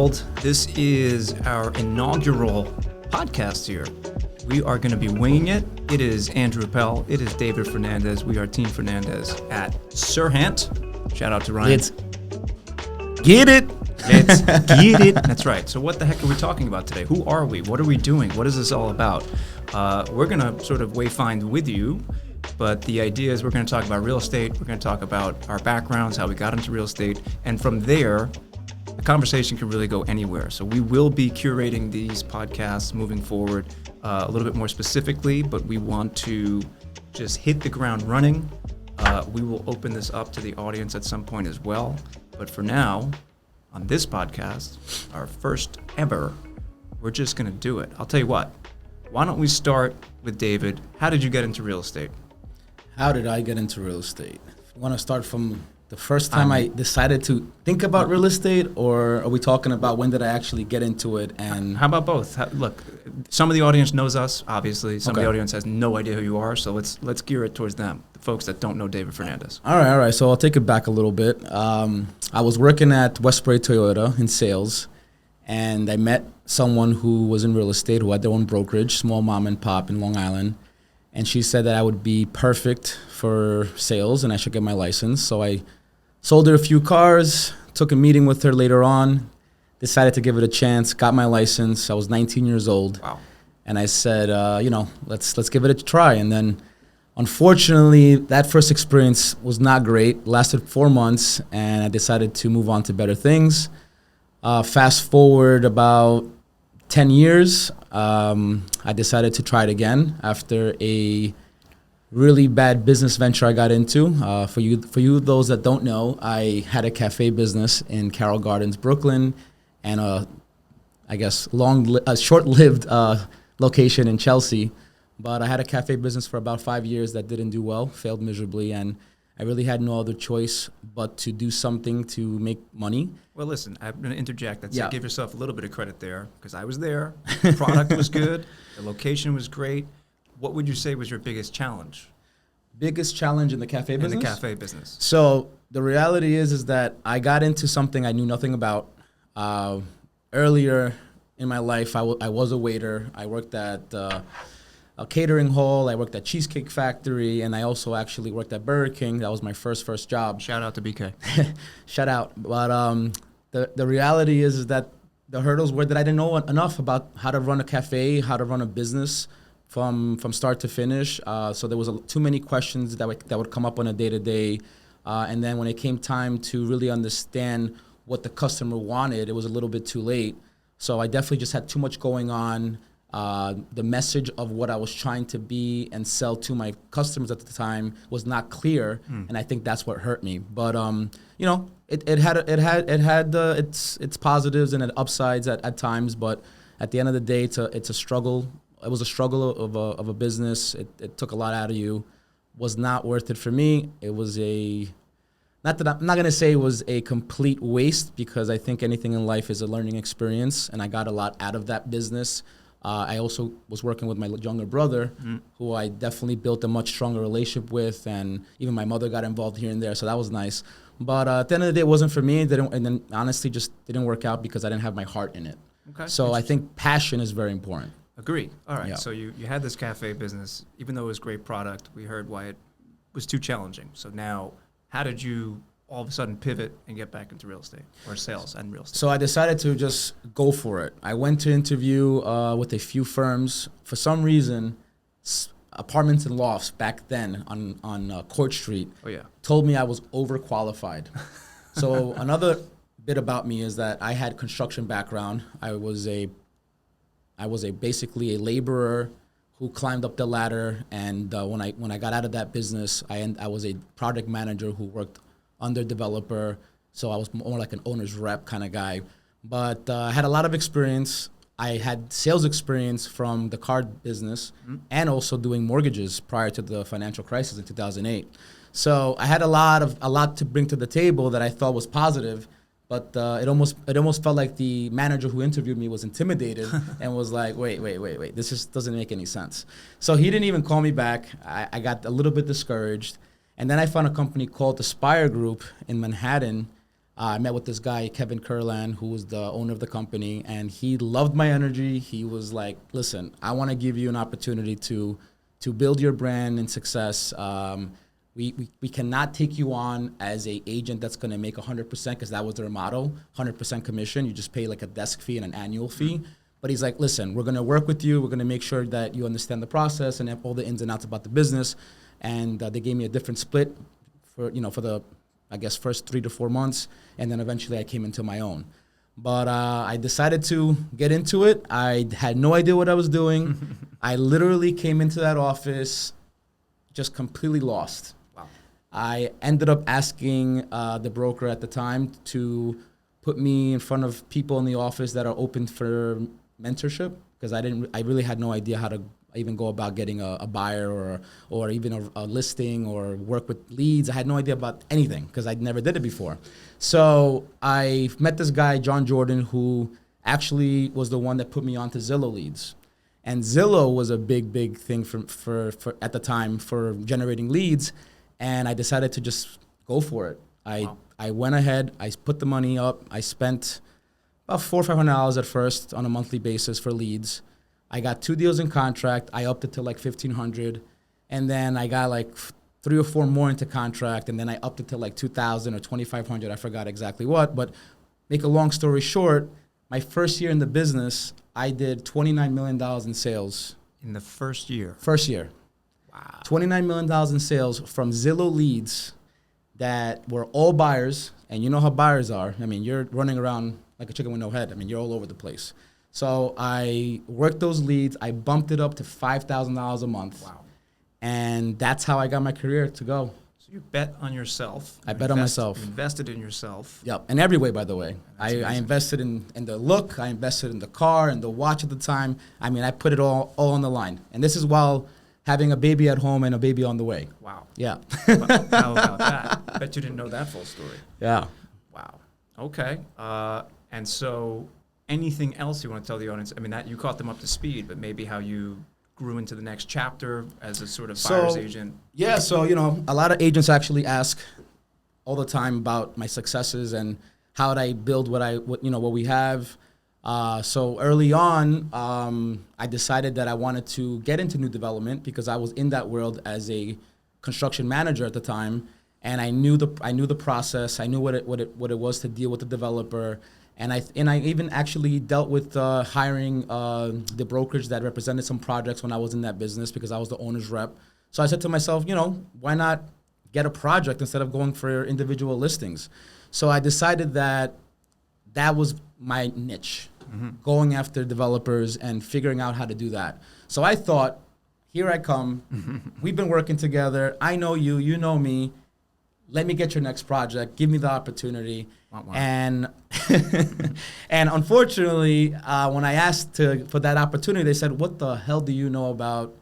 world. This is our inaugural podcast here. We are going to be winging it. It is Andrew Appell. It is David Fernandez. We are Team Fernandez at Sirhant. Shout out to Ryan. Let's get it. Let's get it. That's right. So what the heck are we talking about today? Who are we? What are we doing? What is this all about? We're going to sort of wayfind with you, but the idea is we're going to talk about real estate. We're going to talk about our backgrounds, how we got into real estate, and from there, the conversation can really go anywhere. So we will be curating these podcasts moving forward a little bit more specifically, but we want to just hit the ground running. We will open this up to the audience at some point as well. But for now, on this podcast, our first ever, we're just going to do it. I'll tell you what. Why don't we start with David? How did you get into real estate? How did I get into real estate? I want to start from the first time I decided to think about real estate, or are we talking about when did I actually get into it? And how about both? Look, some of the audience knows us, obviously. Some of Okay. the audience has no idea who you are, so let's gear it towards them, the folks that don't know David Fernandez. All right. So I'll take it back a little bit. I was working at Westbury Toyota in sales, and I met someone who was in real estate, who had their own brokerage, small mom and pop in Long Island. And she said that I would be perfect for sales and I should get my license. So I sold her a few cars, took a meeting with her later on, decided to give it a chance, got my license. I was 19 years old. Wow. And I said, let's give it a try. And then, unfortunately, that first experience was not great. Lasted 4 months, and I decided to move on to better things. Fast forward about 10 years, I decided to try it again after a really bad business venture I got into. For you, those that don't know, I had a cafe business in Carroll Gardens, Brooklyn, and a short-lived location in Chelsea. But I had a cafe business for about 5 years that didn't do well, failed miserably, and I really had no other choice but to do something to make money. Well, listen, I'm going to interject and say Yeah. give yourself a little bit of credit there, because I was there. The product was good. The location was great. What would you say was your biggest challenge Biggest challenge in the cafe business? in the cafe business? So the reality is that I got into something I knew nothing about. Earlier in my life, I was a waiter. I worked at a catering hall. I worked at Cheesecake Factory, and I also actually worked at Burger King. That was my first job. Shout out to BK. Shout out. But the reality is that the hurdles were that I didn't know enough about how to run a cafe, how to run a business from start to finish. So there was too many questions that would come up on a day-to-day. And then when it came time to really understand what the customer wanted, it was a little bit too late. So I definitely just had too much going on. The message of what I was trying to be and sell to my customers at the time was not clear, and I think that's what hurt me. But it had its positives and its upsides at times. But at the end of the day, it's a struggle. It was a struggle of a business. It took a lot out of you. Was not worth it for me. It was I'm not gonna say it was a complete waste, because I think anything in life is a learning experience, and I got a lot out of that business. I also was working with my younger brother, who I definitely built a much stronger relationship with, and even my mother got involved here and there, so that was nice. But at the end of the day, it wasn't for me. And then honestly, just didn't work out because I didn't have my heart in it. Okay. So I think passion is very important. Agreed. All right. Yeah. So you had this cafe business. Even though it was a great product, we heard why it was too challenging. So now, how did you all of a sudden pivot and get back into real estate, or sales and real estate? So I decided to just go for it. I went to interview with a few firms. For some reason, apartments and lofts back then on Court Street told me I was overqualified. So another bit about me is that I had construction background. I was basically a laborer who climbed up the ladder, and when I got out of that business, I was a project manager who worked under developer, so I was more like an owner's rep kind of guy. But I had a lot of experience. I had sales experience from the card business and also doing mortgages prior to the financial crisis in 2008. So I had a lot to bring to the table that I thought was positive. But it almost felt like the manager who interviewed me was intimidated and was like, wait, this just doesn't make any sense. So he didn't even call me back. I got a little bit discouraged. And then I found a company called the Spire Group in Manhattan I met with this guy, Kevin Kurland, who was the owner of the company, and he loved my energy. He was like, listen, I want to give you an opportunity to build your brand and success. We cannot take you on as a agent that's going to make 100%, because that was their motto, 100% commission. You just pay like a desk fee and an annual fee. But he's like, listen, we're going to work with you. We're going to make sure that you understand the process and have all the ins and outs about the business. And they gave me a different split for the, I guess, first 3 to 4 months. And then eventually I came into my own. But I decided to get into it. I had no idea what I was doing. I literally came into that office just completely lost. Wow. I ended up asking the broker at the time to put me in front of people in the office that are open for mentorship, because I really had no idea how to even go about getting a buyer or even a listing or work with leads. I had no idea about anything because I never did it before. So I met this guy, John Jordan, who actually was the one that put me onto Zillow leads. And Zillow was a big thing for at the time for generating leads. And I decided to just go for it. I went ahead, I put the money up, I spent about $400 or $500 at first on a monthly basis for leads. I got 2 deals in contract. I upped it to like $1,500, and then I got like 3 or 4 more into contract, and then I upped it to like $2,000 or $2,500. I forgot exactly what, but make a long story short, my first year in the business, I did $29 million in sales. In the first year? First year. Wow. $29 million in sales from Zillow leads that were all buyers, and you know how buyers are. I mean, you're running around like a chicken with no head. I mean, you're all over the place. So I worked those leads. I bumped it up to $5,000 a month. Wow. And that's how I got my career to go. So you bet on yourself. I bet on myself. You invested in yourself. Yep, in every way, by the way. I invested in the look. I invested in the car and the watch at the time. I mean, I put it all on the line. And this is while having a baby at home and a baby on the way. Wow. Yeah. How about that? I bet you didn't know that full story. Yeah. Wow. Okay. And so anything else you want to tell the audience? I mean, that you caught them up to speed, but maybe how you grew into the next chapter as a sort of buyer's agent. Yeah, so, a lot of agents actually ask all the time about my successes and how did I build what we have. So early on, I decided that I wanted to get into new development because I was in that world as a construction manager at the time, and I knew the process. I knew what it was to deal with the developer. And I even actually dealt with hiring the brokerage that represented some projects when I was in that business because I was the owner's rep. So I said to myself, why not get a project instead of going for individual listings? So I decided that was my niche, going after developers and figuring out how to do that. So I thought, here I come. We've been working together. I know you. You know me. Let me get your next project. Give me the opportunity. Wow. And and unfortunately, when I asked for that opportunity, they said, what the hell do you know about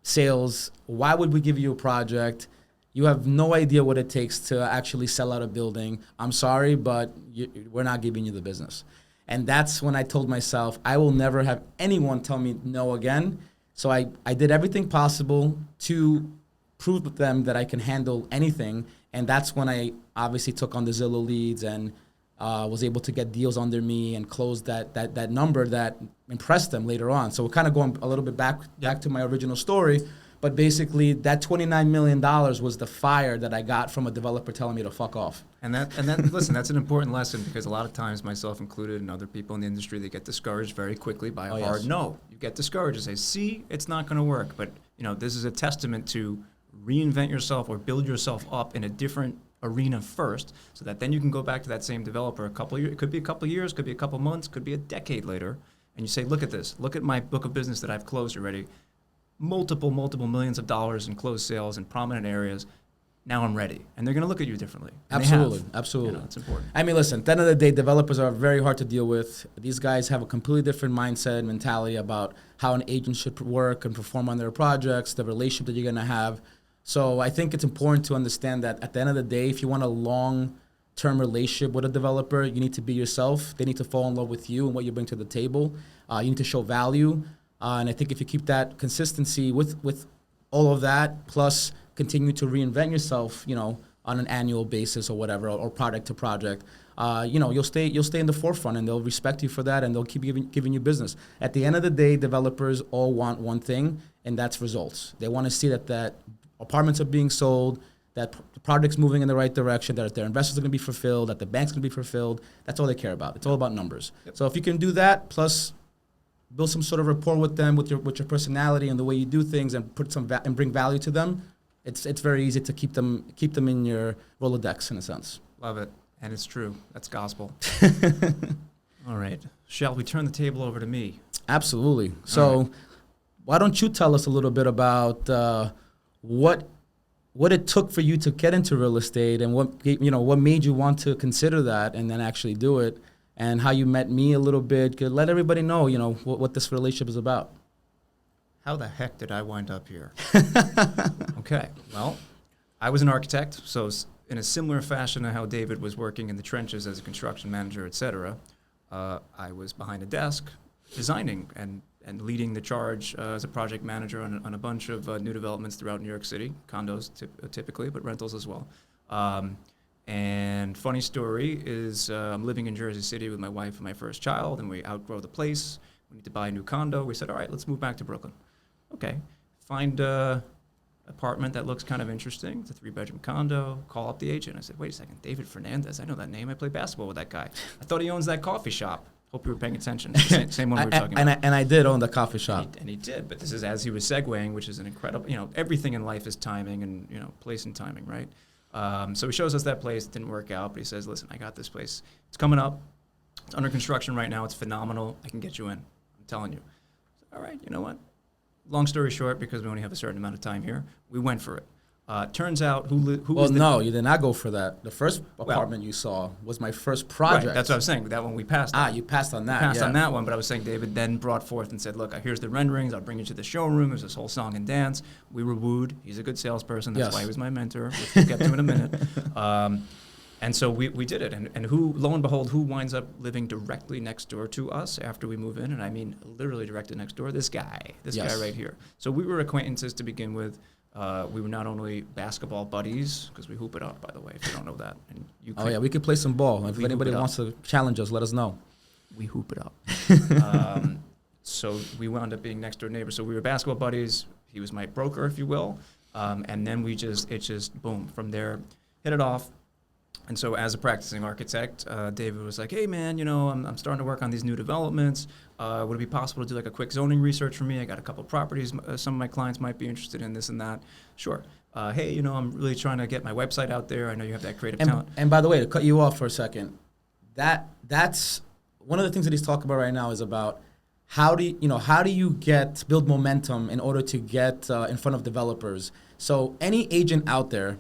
sales? Why would we give you a project? You have no idea what it takes to actually sell out a building. I'm sorry, but we're not giving you the business. And that's when I told myself, I will never have anyone tell me no again. So I did everything possible to prove to them that I can handle anything. And that's when I obviously took on the Zillow leads and was able to get deals under me and close that number that impressed them later on. So we're kind of going a little bit back to my original story. But basically, that $29 million was the fire that I got from a developer telling me to fuck off. And that listen, that's an important lesson because a lot of times, myself included and other people in the industry, they get discouraged very quickly by a hard no. You get discouraged and say, see, it's not going to work. But this is a testament to reinvent yourself or build yourself up in a different arena first so that then you can go back to that same developer a couple of years. It could be a couple of years, could be a couple of months, could be a decade later. And you say, look at this. Look at my book of business that I've closed already. Multiple millions of dollars in closed sales in prominent areas. Now I'm ready. And they're going to look at you differently. And Absolutely. It's important. I mean, listen, at the end of the day, developers are very hard to deal with. These guys have a completely different mindset and mentality about how an agent should work and perform on their projects, the relationship that you're going to have. So I think it's important to understand that at the end of the day, if you want a long-term relationship with a developer, you need to be yourself. They need to fall in love with you and what you bring to the table. You need to show value. And I think if you keep that consistency with all of that, plus continue to reinvent yourself, on an annual basis or whatever, or project to project, you'll stay in the forefront, and they'll respect you for that, and they'll keep giving you business. At the end of the day, developers all want one thing, and that's results. They want to see that apartments are being sold, that the project's moving in the right direction, that their investors are going to be fulfilled, that the bank's going to be fulfilled. That's all they care about. It's all about numbers. Yep. So if you can do that, plus build some sort of rapport with them, with your personality and the way you do things, and and bring value to them, it's very easy to keep them in your Rolodex in a sense. Love it, and it's true. That's gospel. All right, shall we turn the table over to me? Absolutely. So, why don't you tell us a little bit about what it took for you to get into real estate, and what made you want to consider that and then actually do it, and how you met me a little bit. Let everybody know, what this relationship is about. How the heck did I wind up here? Okay, well, I was an architect, so in a similar fashion to how David was working in the trenches as a construction manager, et cetera, I was behind a desk designing and leading the charge as a project manager on a bunch of new developments throughout New York City, condos typically, but rentals as well. And funny story is I'm living in Jersey City with my wife and my first child, and we outgrow the place. We need to buy a new condo. We said, all right, let's move back to Brooklyn. Okay, find an apartment that looks kind of interesting. It's a 3-bedroom condo. Call up the agent. I said, wait a second, David Fernandez. I know that name. I play basketball with that guy. I thought he owns that coffee shop. Hope you were paying attention. Same one we were talking about. And I did own the coffee shop. And he did, but this is as he was segueing, which is an incredible, everything in life is timing and, place and timing, right? So he shows us that place. It didn't work out, but he says, listen, I got this place. It's coming up. It's under construction right now. It's phenomenal. I can get you in. I'm telling you. All right, you know what? Long story short, because we only have a certain amount of time here, we went for it. Turns out no, you did not go for that. The first apartment you saw was my first project. Right, that's what I was saying. That one we passed on. You passed on that. On that one, but I was saying David then brought forth and said, look, here's the renderings. I'll bring you to the showroom. There's this whole song and dance. We were wooed. He's a good salesperson. That's why he was my mentor, which we'll get to in a minute. And so we did it. And lo and behold, who winds up living directly next door to us after we move in? And I mean literally directly next door, this guy right here. So we were acquaintances to begin with. We were not only basketball buddies, because we hoop it up, by the way, if you don't know that. And we could play some ball. If anybody wants to challenge us, let us know. We hoop it up. So we wound up being next door neighbors. So we were basketball buddies. He was my broker, if you will. And then it just boom, from there, hit it off. And so as a practicing architect, David was like, hey, man, I'm starting to work on these new developments. Would it be possible to do like a quick zoning research for me? I got a couple of properties some of my clients might be interested in, this and that. Sure. Hey, I'm really trying to get my website out there. I know you have that creative talent. And by the way, to cut you off for a second, that's one of the things that he's talking about right now is about how do you build momentum in order to get in front of developers. So any agent out there,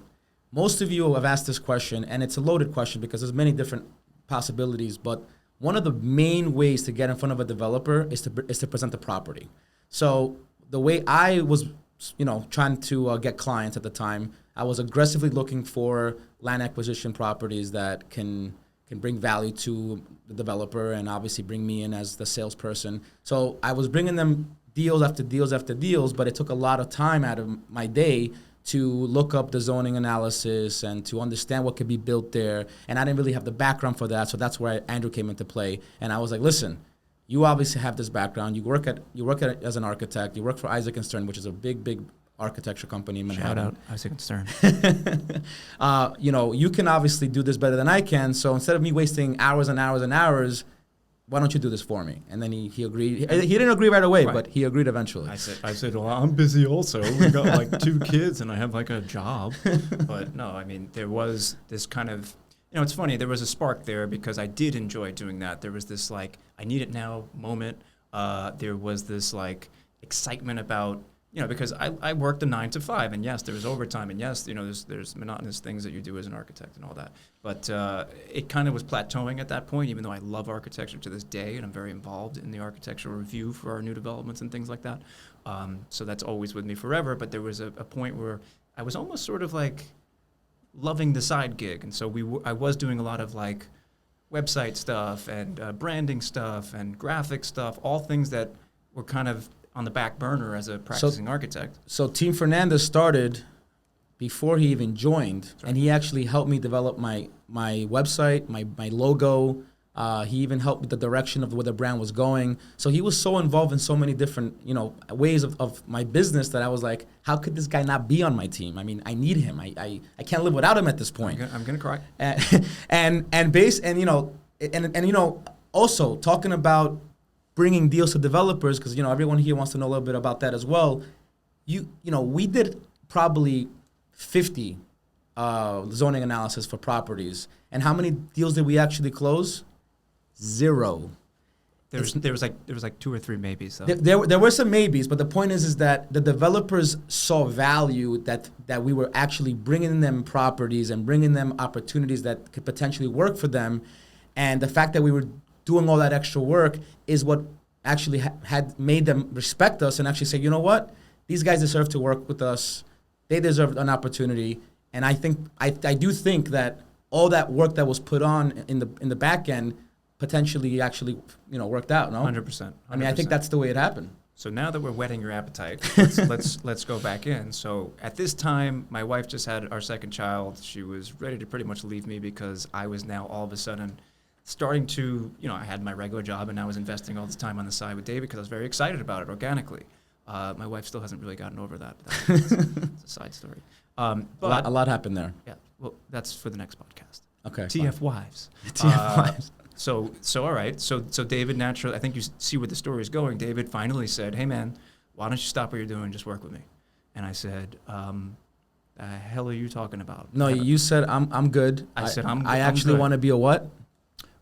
most of you have asked this question, and it's a loaded question because there's many different possibilities, but one of the main ways to get in front of a developer is to present the property. So the way I was, trying to get clients at the time, I was aggressively looking for land acquisition properties that can bring value to the developer and obviously bring me in as the salesperson. So I was bringing them deals after deals after deals, but it took a lot of time out of my day to look up the zoning analysis and to understand what could be built there. And I didn't really have the background for that, so that's where Andrew came into play. And I was like, listen, you obviously have this background. You work as an architect. You work for Isaac & Stern, which is a big architecture company in Manhattan. Shout out Isaac & Stern. You can obviously do this better than I can. So instead of me wasting hours and hours and hours, why don't you do this for me? And then he agreed. He didn't agree right away, but he agreed eventually. I said, well, I'm busy also. We got like 2 kids and I have like a job. But no, I mean, there was this kind of, it's funny, there was a spark there because I did enjoy doing that. There was this like, I need it now moment. There was this like excitement about, because I worked a 9 to 5, and yes, there was overtime, and yes, there's monotonous things that you do as an architect and all that. But it kind of was plateauing at that point, even though I love architecture to this day, and I'm very involved in the architectural review for our new developments and things like that. So that's always with me forever. But there was a point where I was almost sort of like loving the side gig, and so I was doing a lot of like website stuff and branding stuff and graphic stuff, all things that were kind of on the back burner as a practicing architect. So Team Fernandez started before he even joined, and he actually helped me develop my website, my logo. He even helped with the direction of where the brand was going. So he was so involved in so many different, ways of my business that I was like, how could this guy not be on my team? I mean, I need him. I can't live without him at this point. I'm gonna cry. Also talking about bringing deals to developers, because everyone here wants to know a little bit about that as well. We did probably 50 zoning analysis for properties, and how many deals did we actually close? 0. There was like 2 or 3 maybes though. There were some maybes, but the point is that the developers saw value that we were actually bringing them properties and bringing them opportunities that could potentially work for them, and the fact that we were doing all that extra work is what actually had made them respect us and actually say, you know what, these guys deserve to work with us. They deserve an opportunity, and I do think that all that work that was put on in the back end potentially actually worked out. No, 100%. I mean, I think that's the way it happened. So now that we're whetting your appetite, let's go back in. So at this time, my wife just had our second child. She was ready to pretty much leave me because I was now all of a sudden starting to, I had my regular job and I was investing all this time on the side with David because I was very excited about it organically. My wife still hasn't really gotten over that. It's a side story. But a lot happened there. Yeah, well, that's for the next podcast. Okay. TF Wives. TF Wives. So all right. So David naturally, I think you see where the story is going. David finally said, "Hey man, why don't you stop what you're doing and just work with me?" And I said, "The hell are you talking about?" No, you said I'm good. I said I actually want to be a what?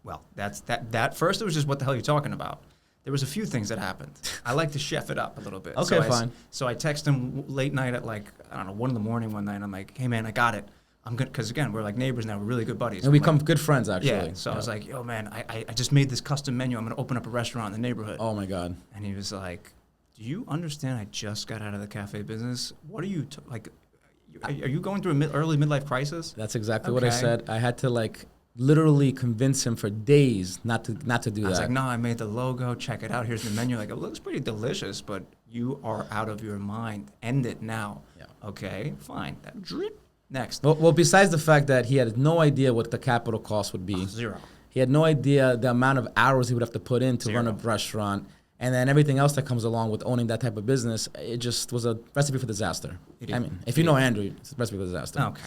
Well, that first it was just what the hell are you talking about? There was a few things that happened. I like to chef it up a little bit. Okay, fine. So I text him late night at 1 in the morning one night. I'm like, "Hey man, I got it. I'm good," because again, we're like neighbors now. We're really good buddies. And we become good friends, actually. Yeah. So I was like, "Yo, man, I just made this custom menu. I'm gonna open up a restaurant in the neighborhood." Oh my God. And he was like, "Do you understand? I just got out of the cafe business. What are you are you going through an early midlife crisis?" That's exactly what I said. I had to literally convince him for days not to do that. I was like, "No, I made the logo. Check it out. Here's the menu. Like, it looks pretty delicious, but you are out of your mind. End it now." Yeah. Okay, fine. Next. Well, besides the fact that he had no idea what the capital cost would be. 0. He had no idea the amount of hours he would have to put in to 0. run a restaurant. And then everything else that comes along with owning that type of business, it just was a recipe for disaster. I mean, if you know Andrew, it's a recipe for disaster. Okay.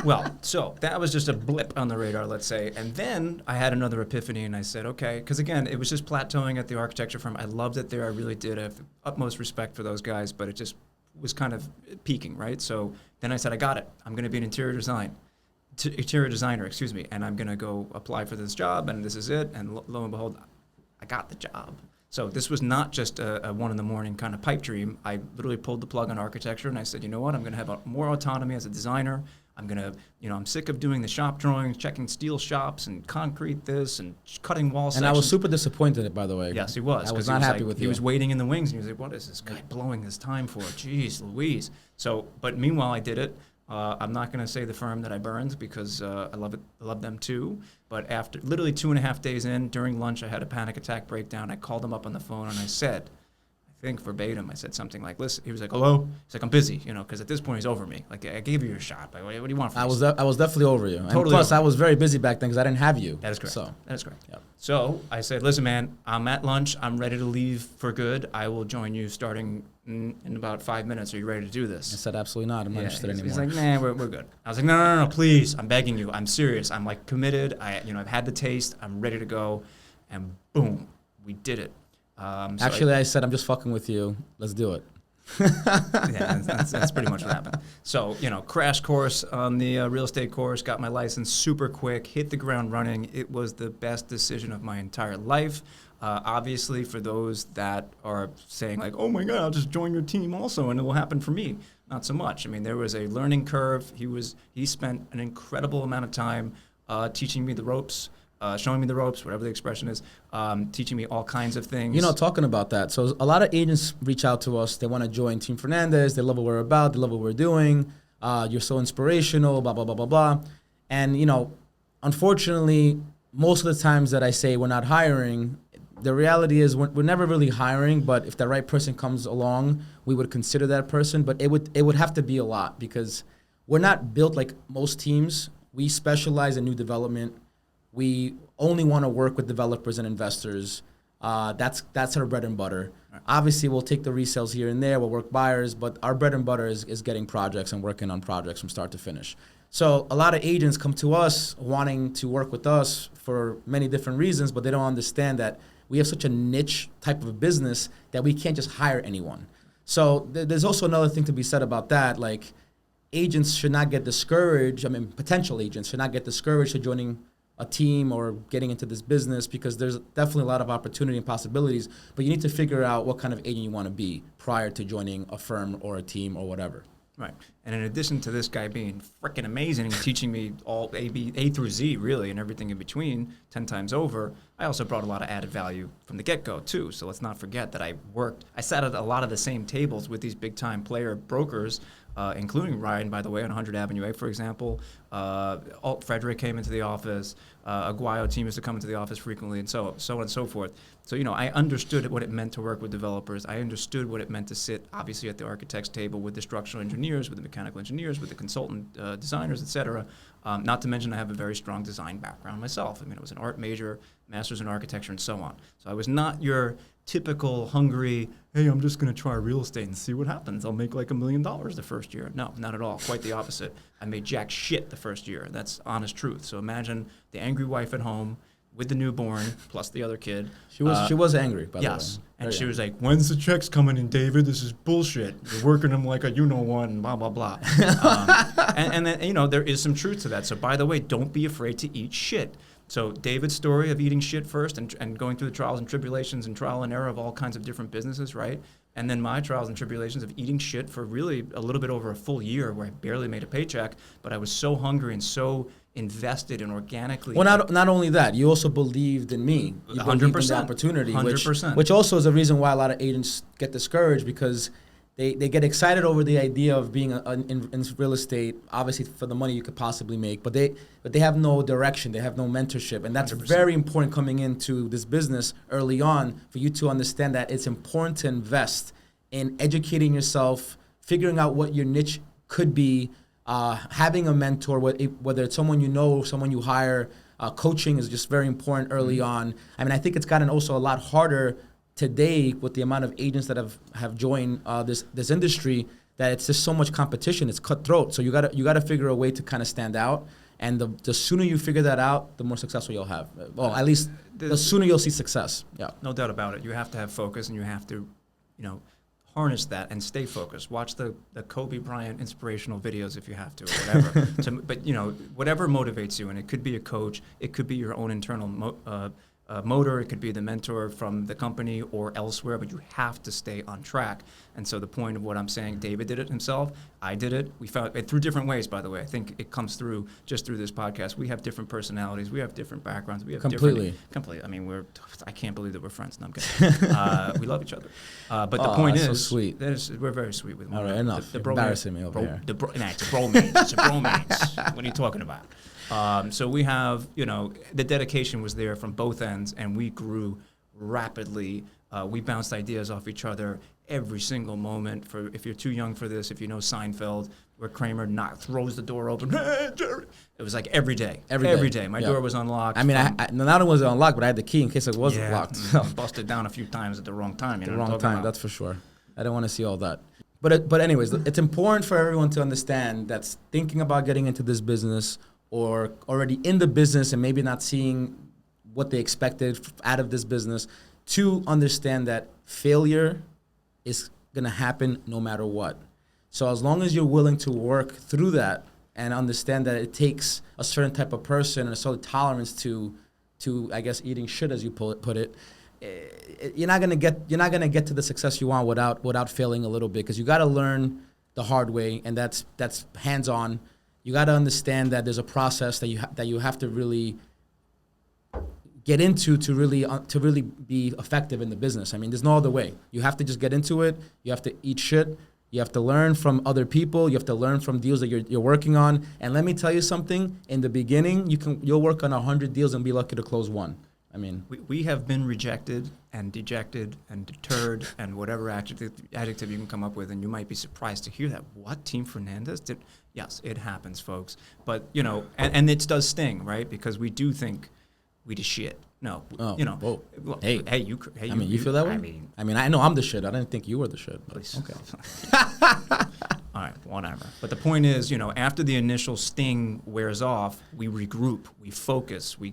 Well, so that was just a blip on the radar, let's say. And then I had another epiphany and I said, okay, because again, it was just plateauing at the architecture firm. I loved it there. I really did. I have the utmost respect for those guys, but it just was kind of peaking, right? So then I said, I got it. I'm going to be an interior designer, and I'm going to go apply for this job, and this is it. And lo and behold, I got the job. So this was not just a 1 in the morning kind of pipe dream. I literally pulled the plug on architecture, and I said, you know what? I'm going to have more autonomy as a designer. I'm going to, I'm sick of doing the shop drawings, checking steel shops and concrete this and cutting wall sections. And I was super disappointed, by the way. Yes, he was. I was not happy with you. He was waiting in the wings, and he was like, what is this guy blowing his time for? Jeez Louise. So, but meanwhile, I did it. I'm not going to say the firm that I burned because I love it. I love them too. But after literally 2.5 days in, during lunch, I had a panic attack breakdown. I called him up on the phone and I said, I think verbatim, I said something like, listen, he was like, hello? He's like, I'm busy, because at this point he's over me. Like, I gave you your shot. Like, what do you want from me? I was definitely over you. Totally. And plus, I was very busy back then because I didn't have you. That is correct. So. That is correct. Yep. So I said, listen, man, I'm at lunch. I'm ready to leave for good. I will join you starting in about 5 minutes. Are you ready to do this? I said, absolutely not. I'm not interested anymore. He's like, nah, we're good. I was like, no, please. I'm begging you. I'm serious. I'm committed. I've had the taste. I'm ready to go. And boom, we did it. Actually, I said, I'm just fucking with you. Let's do it. Yeah, that's pretty much what happened. So, crash course on the real estate course, got my license super quick, hit the ground running. It was the best decision of my entire life. Obviously, for those that are saying like, oh my God, I'll just join your team also and it will happen for me. Not so much. I mean, there was a learning curve. He spent an incredible amount of time teaching me the ropes. Showing me the ropes, whatever the expression is, teaching me all kinds of things. Talking about that. So a lot of agents reach out to us. They want to join Team Fernandez. They love what we're about. They love what we're doing. You're so inspirational, blah, blah, blah, blah, blah. And, unfortunately, most of the times that I say we're not hiring, the reality is we're never really hiring, but if the right person comes along, we would consider that person. But it would have to be a lot because we're not built like most teams. We specialize in new development. We only want to work with developers and investors. That's our bread and butter. Right. Obviously, we'll take the resales here and there. We'll work buyers, but our bread and butter is getting projects and working on projects from start to finish. So a lot of agents come to us wanting to work with us for many different reasons, but they don't understand that we have such a niche type of a business that we can't just hire anyone. So there's also another thing to be said about that. Like, agents should not get discouraged. I mean, potential agents should not get discouraged to joining a team or getting into this business because there's definitely a lot of opportunity and possibilities, but you need to figure out what kind of agent you want to be prior to joining a firm or a team or whatever. Right. And in addition to this guy being freaking amazing and teaching me all A through Z, really, and everything in between 10 times over, I also brought a lot of added value from the get-go, too. So let's not forget that I sat at a lot of the same tables with these big-time player brokers, including Ryan, by the way, on 100 Avenue A, for example. Alt Frederick came into the office. Aguayo team used to come into the office frequently, and so on and so forth. So, I understood what it meant to work with developers. I understood what it meant to sit, obviously, at the architect's table with the structural engineers, with the mechanical engineers, with the consultant designers, et cetera. Not to mention I have a very strong design background myself. I mean, I was an art major, master's in architecture, and so on. So I was not your typical hungry, hey, I'm just going to try real estate and see what happens. I'll make like $1 million the first year. No, not at all. Quite the opposite. I made jack shit the first year. That's honest truth. So imagine the angry wife at home with the newborn plus the other kid. She was angry, by the way. Yes. And she was like, when's the checks coming in, David? This is bullshit. You're working them like a you-know-what and blah, blah, blah. And then, there is some truth to that. So, by the way, don't be afraid to eat shit. So David's story of eating shit first and going through the trials and tribulations and trial and error of all kinds of different businesses, right? And then my trials and tribulations of eating shit for really a little bit over a full year where I barely made a paycheck, but I was so hungry and so invested and organically. Well, not only that, you also believed in me. You 100%. Believed in the opportunity, 100%. Which also is a reason why a lot of agents get discouraged because they get excited over the idea of being in real estate, obviously for the money you could possibly make, but they have no direction, they have no mentorship, and that's 100%. Very important coming into this business early on for you to understand that it's important to invest in educating yourself, figuring out what your niche could be, having a mentor, whether it's someone you know or someone you hire. Coaching is just very important early on. I mean, I think it's gotten also a lot harder today with the amount of agents that have joined this industry, that it's just so much competition. It's cutthroat. So you gotta figure a way to kind of stand out. And the sooner you figure that out, the more successful you'll have. Well, at least the sooner you'll see success. Yeah. No doubt about it. You have to have focus, and you have to, harness that and stay focused. Watch the Kobe Bryant inspirational videos if you have to, or whatever. But whatever motivates you, and it could be a coach, it could be your own internal motor, it could be the mentor from the company or elsewhere, but you have to stay on track. And so the point of what I'm saying, David did it himself, I did it. We found it through different ways, by the way. I think it comes through just through this podcast. We have different personalities, we have different backgrounds, we have completely. I mean, I can't believe that we're friends. No, I'm kidding. We love each other. But the point is, so sweet. We're very sweet with one another. All right, enough. Embarrassing me over here. It's a bromance. It's a bromance. What are you talking about? So we have, the dedication was there from both ends, and we grew rapidly. We bounced ideas off each other every single moment. For if you're too young for this, if you know Seinfeld, where Kramer throws the door open, hey, Jerry. It was like every day. Every day. My door was unlocked. I mean, I not only was it unlocked, but I had the key in case it wasn't locked. Busted down a few times at the wrong time. The wrong time, that's for sure. I don't want to see all that. But anyways, it's important for everyone to understand that's thinking about getting into this business or already in the business and maybe not seeing what they expected out of this business, to understand that failure is going to happen no matter what. So as long as you're willing to work through that and understand that it takes a certain type of person and a certain tolerance to I guess eating shit, as you put it, you're not gonna get to the success you want without failing a little bit, because you got to learn the hard way, and that's hands on. You got to understand that there's a process that you have to really get into to really be effective in the business. I mean, there's no other way. You have to just get into it. You have to eat shit. You have to learn from other people. You have to learn from deals that you're working on. And let me tell you something. In the beginning, you'll work on 100 deals and be lucky to close one. I mean, we have been rejected and dejected and deterred and whatever adjective you can come up with, and you might be surprised to hear that. What, Team Fernandez did? Yes, it happens, folks. But, and it does sting, right? Because we do think we the shit. No, whoa. Well, Hey, you feel that way? I mean, I know I'm the shit. I didn't think you were the shit. But okay. All right, whatever. But the point is, after the initial sting wears off, we regroup, we focus, we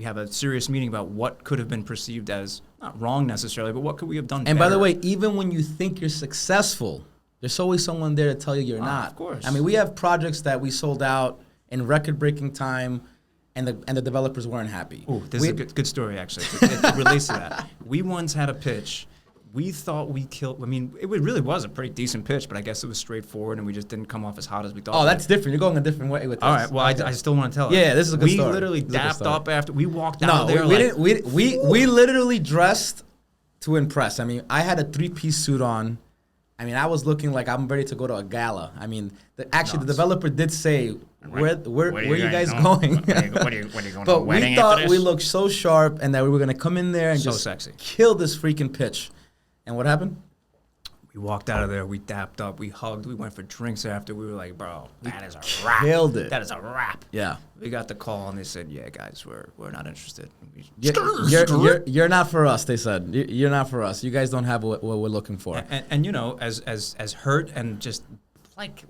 have a serious meeting about what could have been perceived as not wrong necessarily, but what could we have done better. And by the way, even when you think you're successful, there's always someone there to tell you you're not. Of course. I mean, we have projects that we sold out in record-breaking time, and the developers weren't happy. Ooh, this is a good story, actually. It relates to that. We once had a pitch. We thought we killed. I mean, it really was a pretty decent pitch, but I guess it was straightforward, and we just didn't come off as hot as we thought. Oh, that's different. You're going a different way with this. All right. Well, I still want to tell it. Yeah, this is a good story. We literally dapped up after we walked out No, there. we literally dressed to impress. I mean, I had a 3-piece suit on. I mean, I was looking like I'm ready to go to a gala. I mean, the developer did say, where you guys going? What are you going But we thought we looked so sharp and that we were going to come in there and so just sexy. Kill this freaking pitch. And what happened? We walked out of there. We dapped up. We hugged. We went for drinks after. We were like, bro, that is a wrap. Killed it. That is a wrap. Yeah. We got the call, and they said, yeah, guys, we're not interested. You're not for us, they said. You're not for us. You guys don't have what we're looking for. And as hurt and just like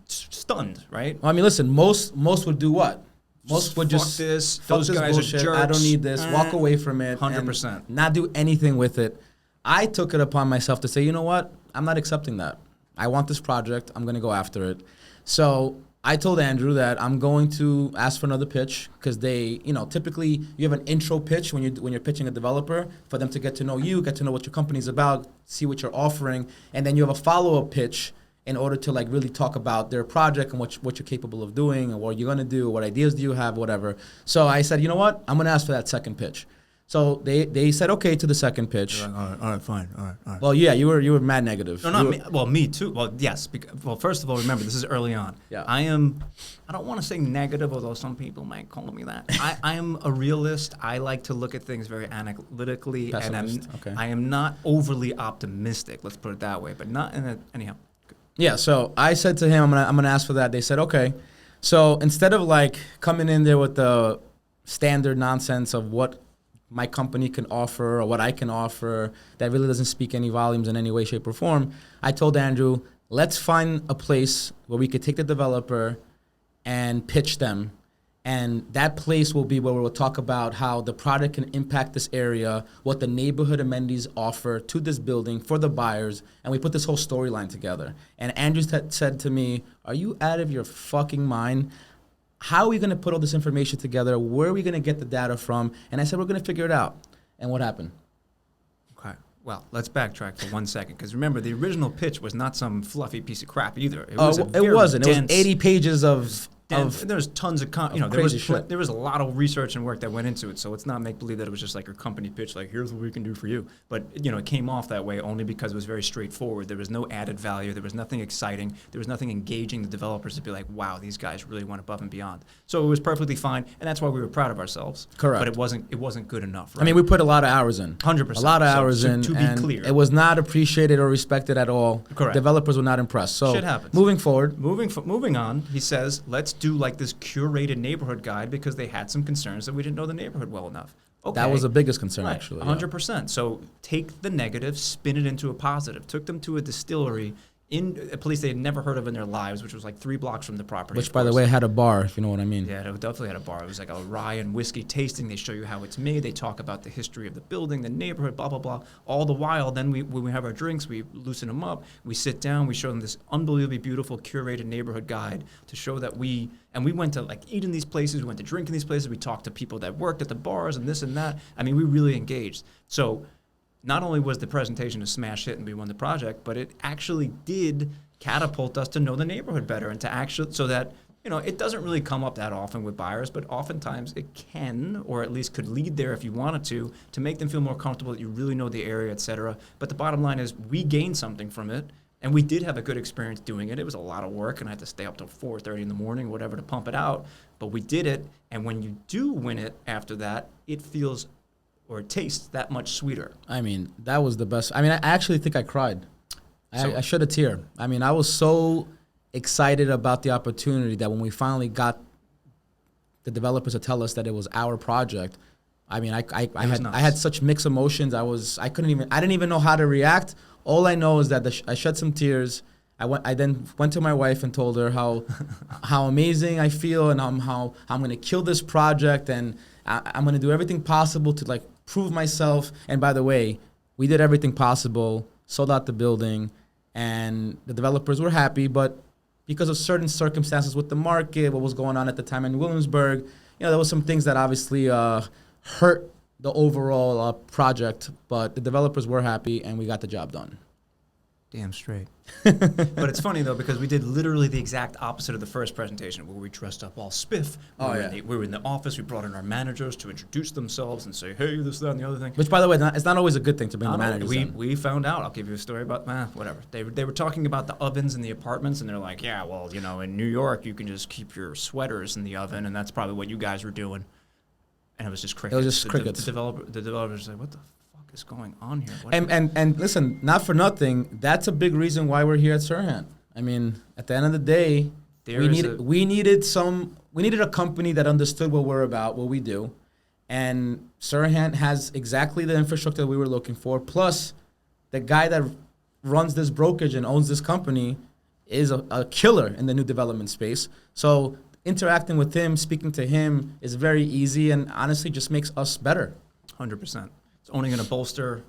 stunned, right? Well, I mean, listen, most would do what? Most would just those guys bullshit. are jerks. I don't need this. Walk away from it. 100%. Not do anything with it. I took it upon myself to say, you know what? I'm not accepting that. I want this project. I'm going to go after it. So I told Andrew that I'm going to ask for another pitch because they, typically you have an intro pitch when you're pitching a developer for them to get to know you, get to know what your company's about, see what you're offering, and then you have a follow-up pitch in order to really talk about their project and what you're capable of doing and what you're going to do, what ideas do you have, whatever. So I said, you know what? I'm going to ask for that second pitch. So they said okay to the second pitch. Like, all right, fine, all right. Well, yeah, you were mad negative. No, not me. Well, me too. Well, yes. First of all, remember this is early on. Yeah. I don't want to say negative, although some people might call me that. I am a realist. I like to look at things very analytically, Pessimist. and I am not overly optimistic. Let's put it that way. But not in anyhow. Yeah. So I said to him, I'm gonna ask for that. They said okay. So instead of coming in there with the standard nonsense of what my company can offer or what I can offer that really doesn't speak any volumes in any way, shape, or form, I told Andrew, let's find a place where we could take the developer and pitch them. And that place will be where we'll talk about how the product can impact this area, what the neighborhood amenities offer to this building for the buyers, and we put this whole storyline together. And Andrew said to me, are you out of your fucking mind? How are we going to put all this information together? Where are we going to get the data from? And I said, we're going to figure it out. And what happened? Okay. Well, let's backtrack for 1 second. Because remember, the original pitch was not some fluffy piece of crap either. It wasn't. It was 80 pages of there's tons of there was a lot of research and work that went into it, so it's not make believe that it was just like your company pitch, like here's what we can do for you. But it came off that way only because it was very straightforward. There was no added value. There was nothing exciting. There was nothing engaging the developers to be like, wow, these guys really went above and beyond. So it was perfectly fine, and that's why we were proud of ourselves. Correct. But it wasn't good enough. Right? I mean, we put a lot of hours in. 100%. A lot of hours in. To be clear, it was not appreciated or respected at all. Correct. Developers were not impressed. So shit happens. Moving forward. Moving on, he says, let's do like this curated neighborhood guide because they had some concerns that we didn't know the neighborhood well enough. Okay. That was the biggest concern, right, actually. 100%. So take the negative, spin it into a positive. Took them to a distillery in a place they had never heard of in their lives, which was like 3 blocks from the property. Which, by the way, had a bar, if you know what I mean. Yeah, it definitely had a bar. It was like a rye and whiskey tasting. They show you how it's made. They talk about the history of the building, the neighborhood, blah, blah, blah. All the while, then when we have our drinks, we loosen them up. We sit down. We show them this unbelievably beautiful curated neighborhood guide to show that we went to eat in these places. We went to drink in these places. We talked to people that worked at the bars and this and that. I mean, we really engaged. So not only was the presentation a smash hit and we won the project, but it actually did catapult us to know the neighborhood better and to actually, so that, it doesn't really come up that often with buyers, but oftentimes it can, or at least could lead there if you wanted to make them feel more comfortable that you really know the area, et cetera. But the bottom line is we gained something from it. And we did have a good experience doing it. It was a lot of work, and I had to stay up till 4:30 in the morning, whatever, to pump it out. But we did it, and when you do win it after that, it feels or it tastes that much sweeter. I mean, that was the best. I mean, I actually think I cried. I shed a tear. I mean, I was so excited about the opportunity that when we finally got the developers to tell us that it was our project, I mean, I had such mixed emotions. I didn't even know how to react. All I know is that I shed some tears. I then went to my wife and told her how amazing I feel and how I'm gonna kill this project, and I'm gonna do everything possible to like prove myself. And by the way, we did everything possible, sold out the building, and the developers were happy. But because of certain circumstances with the market, what was going on at the time in Williamsburg, there was some things that obviously hurt the overall project, but the developers were happy and we got the job done. Damn straight. But it's funny though, because we did literally the exact opposite of the first presentation, where we dressed up all spiff. We were in the office. We brought in our managers to introduce themselves and say, hey, this, that, and the other thing. Which, by the way, it's not always a good thing to bring the managers in. We found out. I'll give you a story about whatever. They were talking about the ovens in the apartments, and they're like, yeah, well, in New York, you can just keep your sweaters in the oven, and that's probably what you guys were doing. And it was just crickets. It was just crickets. The developers were like, what the fuck is going on here? And listen, not for nothing, that's a big reason why we're here at Sirhan. I mean, at the end of the day, we needed a company that understood what we're about, what we do, and Sirhan has exactly the infrastructure that we were looking for. Plus, the guy that runs this brokerage and owns this company is a killer in the new development space. So interacting with him, speaking to him is very easy, and honestly just makes us better. 100%. It's only going to bolster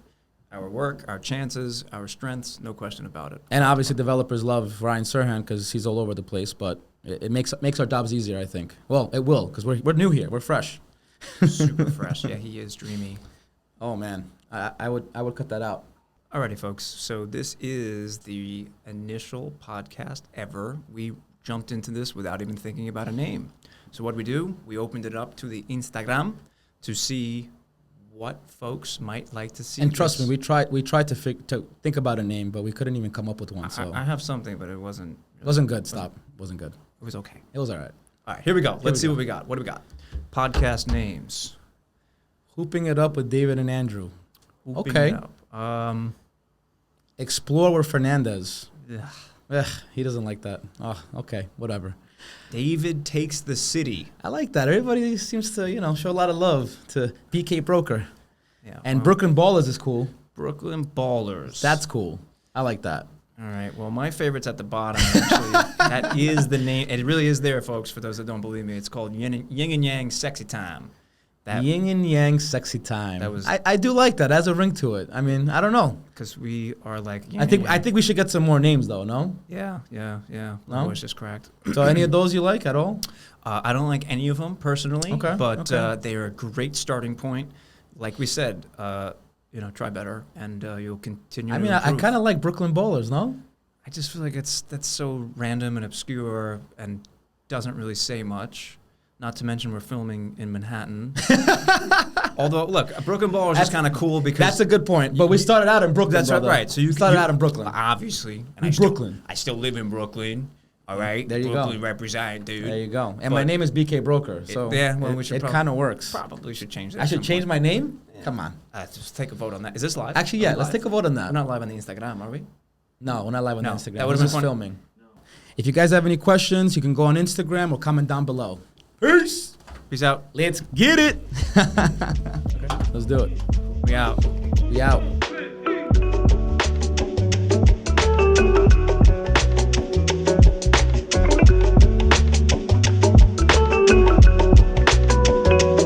our work, our chances, our strengths, no question about it. And obviously developers love Ryan Sirhan because he's all over the place, but it makes our jobs easier, I think. Well, it will, because we're new here. We're fresh. Super fresh. Yeah, he is dreamy. Oh, man. I would cut that out. Alrighty, folks. So this is the initial podcast ever. We jumped into this without even thinking about a name. So what do? We opened it up to the Instagram to see what folks might like to see. And trust me, we tried to think about a name, but we couldn't even come up with one. So I have something, but it wasn't. It wasn't good. Stop. It wasn't good. It was okay. It was all right. All right, here we go. Let's see what we got. What do we got? Podcast names. Hooping It Up with David and Andrew. Hooping Okay. It Up. Explore with Fernandez. Ugh. He doesn't like that. Oh, okay, whatever. David Takes the City. I like that. Everybody seems to, show a lot of love to BK Broker. Yeah. And Brooklyn Ballers is cool. Brooklyn Ballers. That's cool. I like that. All right. Well, my favorite's at the bottom, actually. That is the name. It really is there, folks, for those that don't believe me. It's called Yin and Yang Sexy Time. Yin and Yang Sexy Time. That was. I do like that. It has a ring to it. I mean, I don't know. Because we are like. I think we should get some more names, though, no? Yeah. My No? voice just cracked. So any of those you like at all? I don't like any of them personally, Okay, but okay. They are a great starting point. Like we said, try better, and you'll continue. I to mean, I improve. kind of like Brooklyn Ballers, no? I just feel like that's so random and obscure and doesn't really say much. Not to mention we're filming in Manhattan. Although, look, Brooklyn Ballers is kind of cool because that's a good point. But we started out in Brooklyn. That's brother. right. So you started out in Brooklyn, obviously. And I still live in Brooklyn. All right, there you Brooklyn go. represent, dude. There you go. And my name is BK Broker, so we should it kind of works. Probably should change that. I should change my name? Yeah. Come on. Just take a vote on that. Is this live? Actually, yeah. Let's take a vote on that. We're not live on the Instagram, are we? No, we're not live on the Instagram. That we're just filming. No. If you guys have any questions, you can go on Instagram or comment down below. Peace out. Let's get it. Okay. Let's do it. We out. We out.